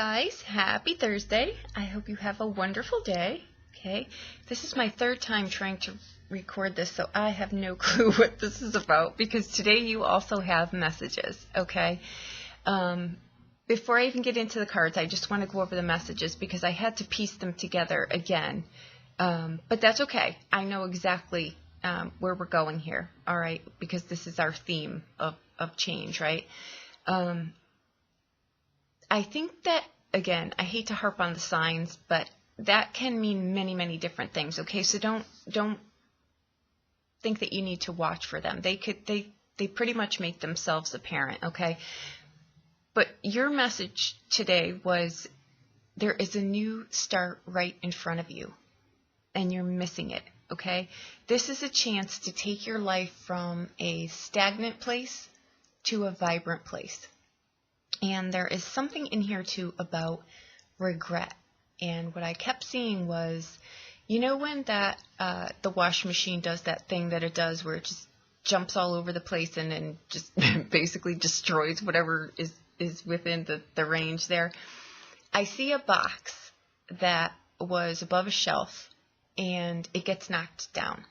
guys, happy Thursday. I hope you have a wonderful day. Okay, this is my third time trying to record this, so I have no clue what this is about because today you also have messages. Okay, before I even get into the cards, I just want to go over the messages because I had to piece them together again, but that's okay. I know exactly where we're going here, all right, because this is our theme of change, right? I think that, again, I hate to harp on the signs, but that can mean many, many different things, okay? So don't think that you need to watch for them. They pretty much make themselves apparent, okay? But your message today was there is a new start right in front of you, and you're missing it, okay? This is a chance to take your life from a stagnant place to a vibrant place. And there is something in here, too, about regret. And what I kept seeing was, you know when that the washing machine does that thing that it does where it just jumps all over the place and then just basically destroys whatever is within the range there? I see a box that was above a shelf, and it gets knocked down.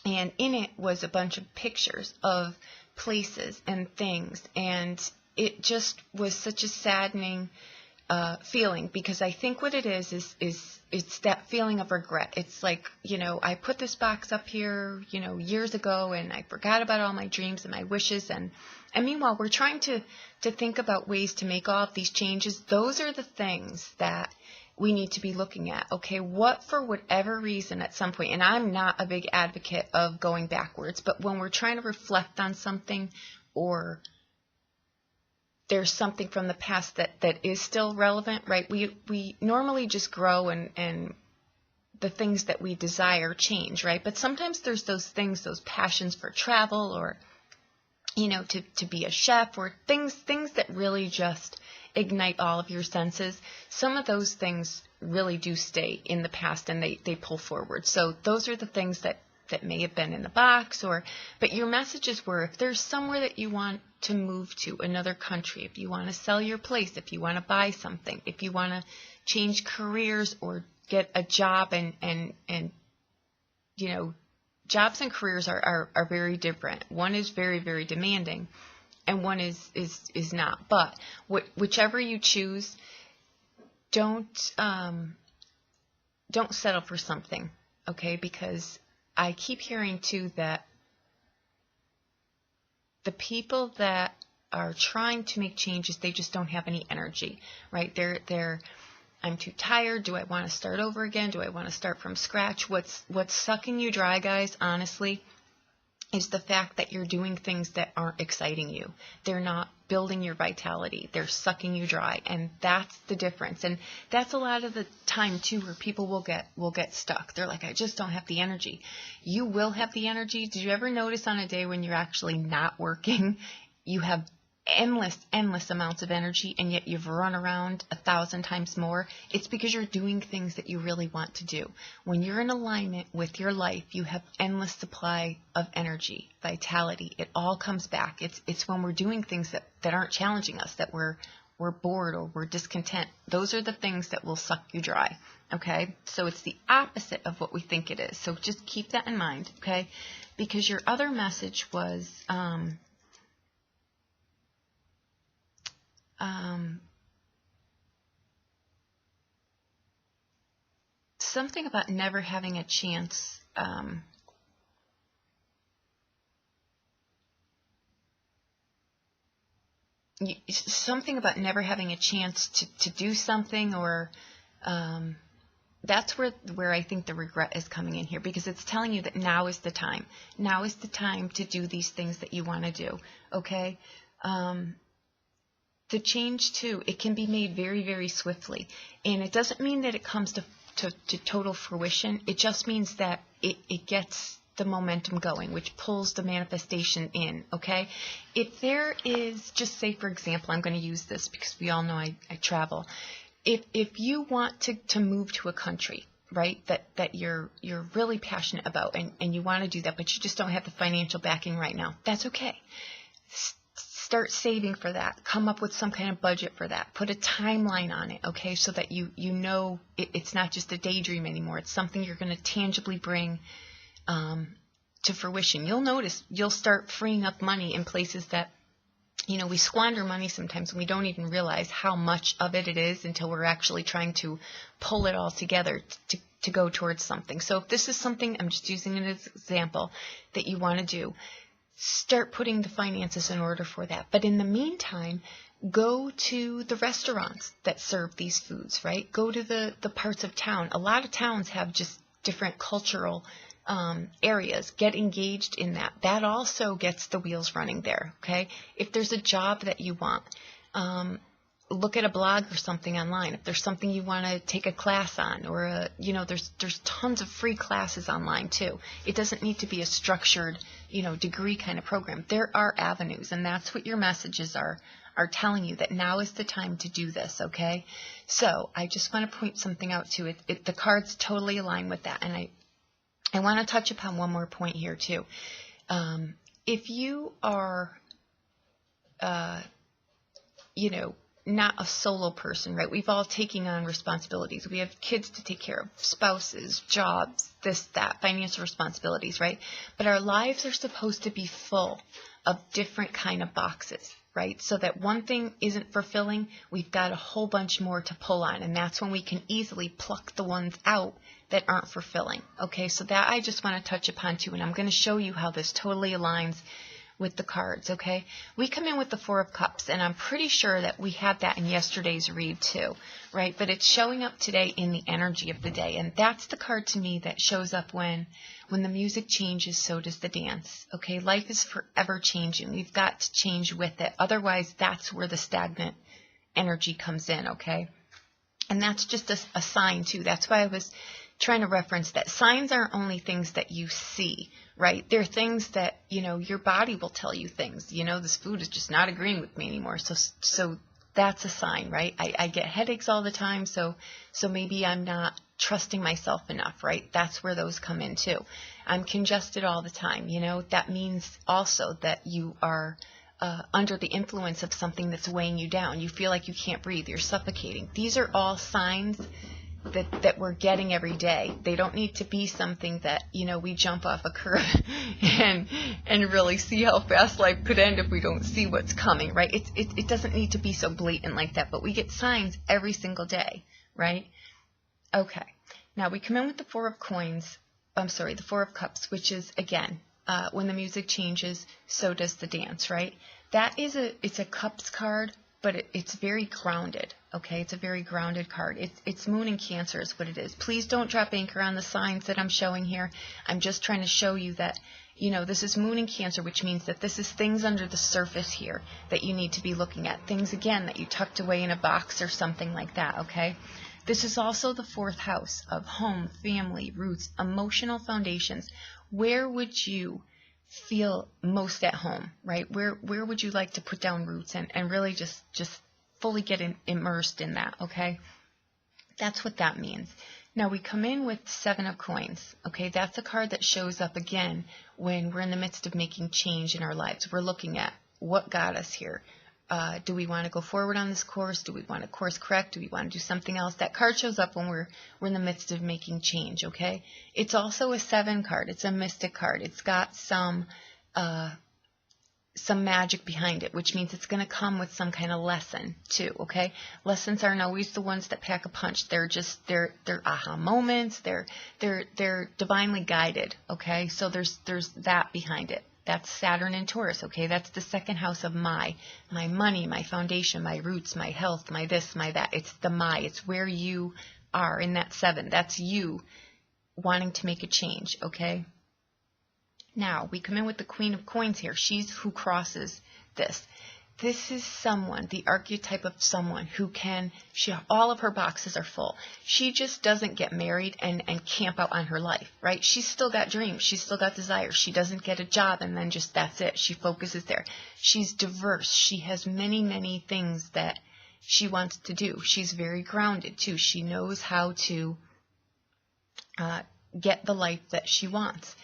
And in it was a bunch of pictures of places and things, and it just was such a saddening feeling, because I think what it is it's that feeling of regret. It's like, you know, I put this box up here, you know, years ago, and I forgot about all my dreams and my wishes, and meanwhile we're trying to think about ways to make all of these changes. Those are the things that we need to be looking at, okay? What, for whatever reason, at some point, and I'm not a big advocate of going backwards, but when we're trying to reflect on something, or there's something from the past that is still relevant, right? We normally just grow and the things that we desire change, right? But sometimes there's those things, those passions for travel, or, you know, to be a chef, or things that really just ignite all of your senses. Some of those things really do stay in the past, and they pull forward. So those are the things that may have been in the box, but your messages were, if there's somewhere that you want to move to, another country, if you want to sell your place, if you want to buy something, if you want to change careers or get a job, and you know, jobs and careers are very different. One is very, very demanding, and one is not. But whichever you choose, don't settle for something, okay? Because I keep hearing, too, that the people that are trying to make changes, they just don't have any energy, right? They're I'm too tired. Do I want to start over again? Do I want to start from scratch? What's sucking you dry, guys, honestly, is the fact that you're doing things that aren't exciting you. They're not building your vitality. They're sucking you dry, and that's the difference. And that's a lot of the time, too, where people will get stuck. They're like, I just don't have the energy. You will have the energy. Did you ever notice on a day when you're actually not working, you have endless amounts of energy, and yet you've run around 1,000 times more? It's because you're doing things that you really want to do. When you're in alignment with your life, you have endless supply of energy, vitality. It all comes back. It's when we're doing things that aren't challenging us, that we're bored or we're discontent. Those are the things that will suck you dry, okay? So it's the opposite of what we think it is. So just keep that in mind, okay? Because your other message was something about never having a chance, something about never having a chance to do something, or that's where I think the regret is coming in here, because it's telling you that now is the time. Now is the time to do these things that you want to do, okay? The change, too, it can be made very, very swiftly. And it doesn't mean that it comes to total fruition. It just means that it gets the momentum going, which pulls the manifestation in, okay? If there is, just say, for example, I'm going to use this because we all know I travel. If you want to move to a country, right, that you're really passionate about, and you want to do that, but you just don't have the financial backing right now, that's okay. start saving for that. Come up with some kind of budget for that. Put a timeline on it, okay, so that you know it's not just a daydream anymore. It's something you're going to tangibly bring to fruition. You'll notice you'll start freeing up money in places that, we squander money sometimes and we don't even realize how much of it is until we're actually trying to pull it all together to go towards something. So if this is something, I'm just using it as an example, that you want to do, start putting the finances in order for that. But in the meantime, go to the restaurants that serve these foods, right? Go to the parts of town. A lot of towns have just different cultural areas. Get engaged in that. That also gets the wheels running there, okay? If there's a job that you want, look at a blog or something online. If there's something you want to take a class on, or there's tons of free classes online too. It doesn't need to be a structured, degree kind of program. There are avenues, and that's what your messages are telling you, that now is the time to do this, okay? So I just want to point something out too. The cards totally align with that, and I want to touch upon one more point here too. If you are, not a solo person, right? We've all taken on responsibilities. We have kids to take care of, spouses, jobs, this, that, financial responsibilities, right? But our lives are supposed to be full of different kind of boxes, right? So that one thing isn't fulfilling, we've got a whole bunch more to pull on, and that's when we can easily pluck the ones out that aren't fulfilling, okay? So that I just want to touch upon too, and I'm going to show you how this totally aligns with the cards, okay? We come in with the Four of Cups, and I'm pretty sure that we had that in yesterday's read too, right? But it's showing up today in the energy of the day, and that's the card to me that shows up when the music changes, so does the dance, okay? Life is forever changing. We've got to change with it. Otherwise, that's where the stagnant energy comes in, okay? And that's just a sign too. That's why I was trying to reference that. Signs aren't only things that you see, right? They're things that, your body will tell you things. This food is just not agreeing with me anymore. So that's a sign, right? I get headaches all the time, so maybe I'm not trusting myself enough, right? That's where those come in too. I'm congested all the time, that means also that you are under the influence of something that's weighing you down. You feel like you can't breathe, you're suffocating. These are all signs that we're getting every day. They don't need to be something that, we jump off a curve and really see how fast life could end if we don't see what's coming, right? It doesn't need to be so blatant like that, but we get signs every single day, right? Okay. Now we come in with the Four of Cups, which is, again, when the music changes, so does the dance, right? It's a Cups card, but it's very grounded, okay? It's a very grounded card. It's Moon in Cancer is what it is. Please don't drop anchor on the signs that I'm showing here. I'm just trying to show you that, this is Moon in Cancer, which means that this is things under the surface here that you need to be looking at. Things, again, that you tucked away in a box or something like that, okay? This is also the fourth house of home, family, roots, emotional foundations. Where would you feel most at home, right? Where would you like to put down roots and really just fully get immersed in that, okay? That's what that means. Now we come in with Seven of Coins, okay? That's a card that shows up again when we're in the midst of making change in our lives. We're looking at what got us here. Do we want to go forward on this course? Do we want to course correct? Do we want to do something else? That card shows up when we're in the midst of making change, okay? It's also a 7 card. It's a mystic card. It's got some magic behind it, which means it's going to come with some kind of lesson too, okay? Lessons aren't always the ones that pack a punch. They're aha moments. They're divinely guided, okay? So there's that behind it. That's Saturn and Taurus, okay? That's the second house of my money, my foundation, my roots, my health, my this, my that. It's the it's where you are in that 7. That's you wanting to make a change, okay? Now, we come in with the Queen of Coins here. She's who crosses this. This is someone, the archetype of someone who all of her boxes are full. She just doesn't get married and camp out on her life, right? She's still got dreams. She's still got desires. She doesn't get a job and then just that's it. She focuses there. She's diverse. She has many, many things that she wants to do. She's very grounded too. She knows how to get the life that she wants.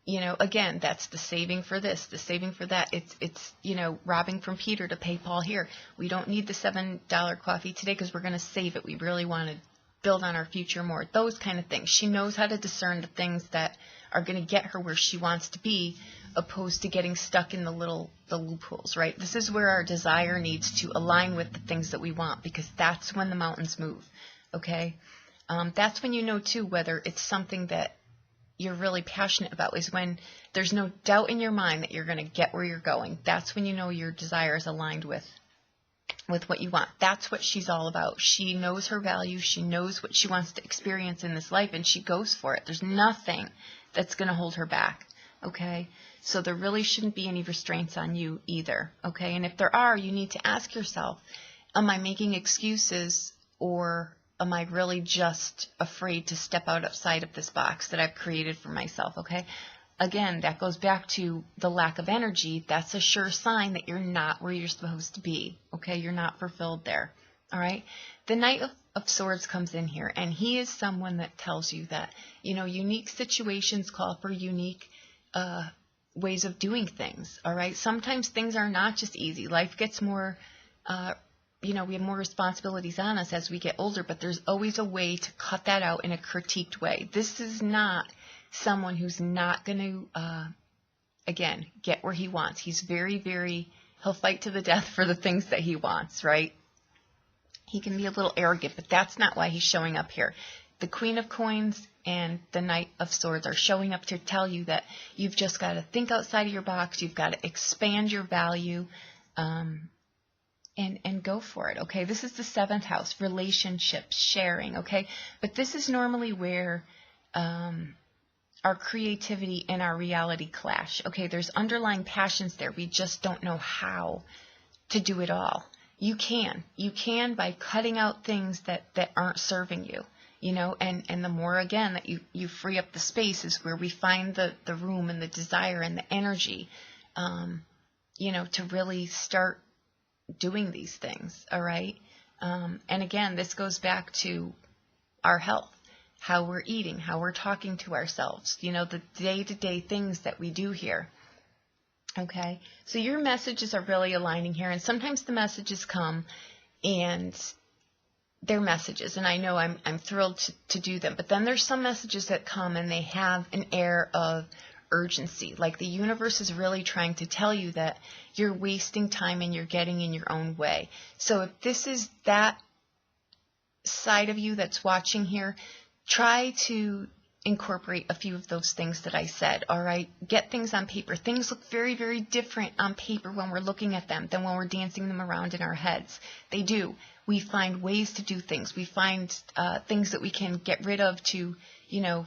You know, again, that's the saving for this, the saving for that. It's you know, robbing from Peter to pay Paul here. We don't need the $7 coffee today because we're going to save it. We really want to build on our future more. Those kind of things. She knows how to discern the things that are going to get her where she wants to be, opposed to getting stuck in the loopholes, right? This is where our desire needs to align with the things that we want, because that's when the mountains move, okay? That's when you know, too, whether it's something that you're really passionate about, is when there's no doubt in your mind that you're going to get where you're going. That's when you know your desire is aligned with what you want. That's what she's all about. She knows her value. She knows what she wants to experience in this life, and she goes for it. There's nothing that's going to hold her back, okay? So there really shouldn't be any restraints on you either, okay? And if there are, you need to ask yourself, am I making excuses, or am I really just afraid to step outside of this box that I've created for myself, okay? Again, that goes back to the lack of energy. That's a sure sign that you're not where you're supposed to be, okay? You're not fulfilled there, all right? The Knight of Swords comes in here, and he is someone that tells you that, you know, unique situations call for unique ways of doing things, all right? Sometimes things are not just easy. Life gets more, you know, we have more responsibilities on us as we get older, but there's always a way to cut that out in a critiqued way. This is not someone who's not going to, again, get where he wants. He's he'll fight to the death for the things that he wants, right? He can be a little arrogant, but that's not why he's showing up here. The Queen of Coins and the Knight of Swords are showing up to tell you that you've just got to think outside of your box. You've got to expand your value, and go for it, okay? This is the 7th house, relationships, sharing, okay? But this is normally where our creativity and our reality clash, okay? There's underlying passions there. We just don't know how to do it all. You can by cutting out things that aren't serving you, you know, and the more, again, that you free up the space is where we find the room and the desire and the energy, you know, to really start doing these things, all right? And again, this goes back to our health, how we're eating, how we're talking to ourselves, you know, the day-to-day things that we do here. Okay, so your messages are really aligning here, and sometimes the messages come and they're messages, and I know I'm thrilled to do them, but then there's some messages that come and they have an air of urgency, like the universe is really trying to tell you that you're wasting time and you're getting in your own way. So if this is that side of you that's watching here, try to incorporate a few of those things that I said, all right? Get things on paper. Things look very, very different on paper when we're looking at them than when we're dancing them around in our heads. They do. We find ways to do things. We find things that we can get rid of to, you know,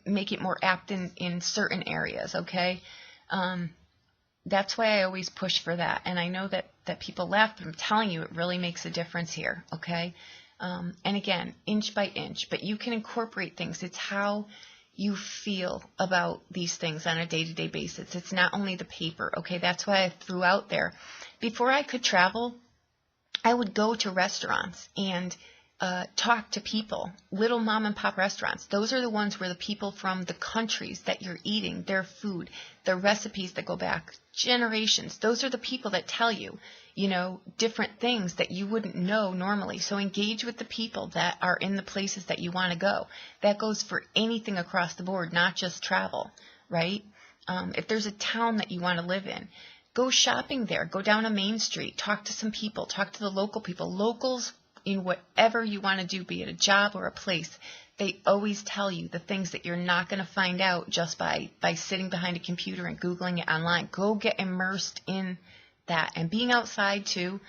make it more apt in certain areas, okay? That's why I always push for that. And I know that people laugh, but I'm telling you, it really makes a difference here, okay? And again, inch by inch, but you can incorporate things. It's how you feel about these things on a day-to-day basis. It's not only the paper, okay? That's why I threw out there. Before I could travel, I would go to restaurants and talk to people, little mom and pop restaurants. Those are the ones where the people from the countries that you're eating, their food, their recipes that go back generations, those are the people that tell you, you know, different things that you wouldn't know normally. So engage with the people that are in the places that you want to go. That goes for anything across the board, not just travel, right? If there's a town that you want to live in, go shopping there. Go down a main street. Talk to some people. Talk to the local people. Locals in whatever you want to do, be it a job or a place, they always tell you the things that you're not going to find out just by sitting behind a computer and Googling it online. Go get immersed in that. And being outside, too,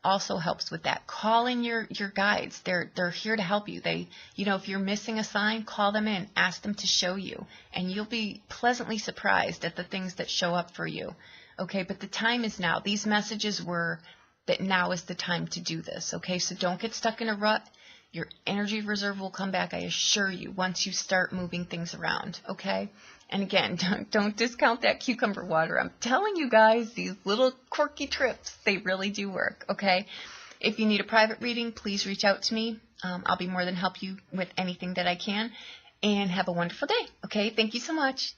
also helps with that. Call in your guides. They're here to help you. They, you know, if you're missing a sign, call them in. Ask them to show you. And you'll be pleasantly surprised at the things that show up for you. Okay, but the time is now. These messages were that now is the time to do this, okay? So don't get stuck in a rut. Your energy reserve will come back, I assure you, once you start moving things around, okay? And again, don't discount that cucumber water. I'm telling you guys, these little quirky trips, they really do work, okay? If you need a private reading, please reach out to me. I'll be more than help you with anything that I can. And have a wonderful day, okay? Thank you so much.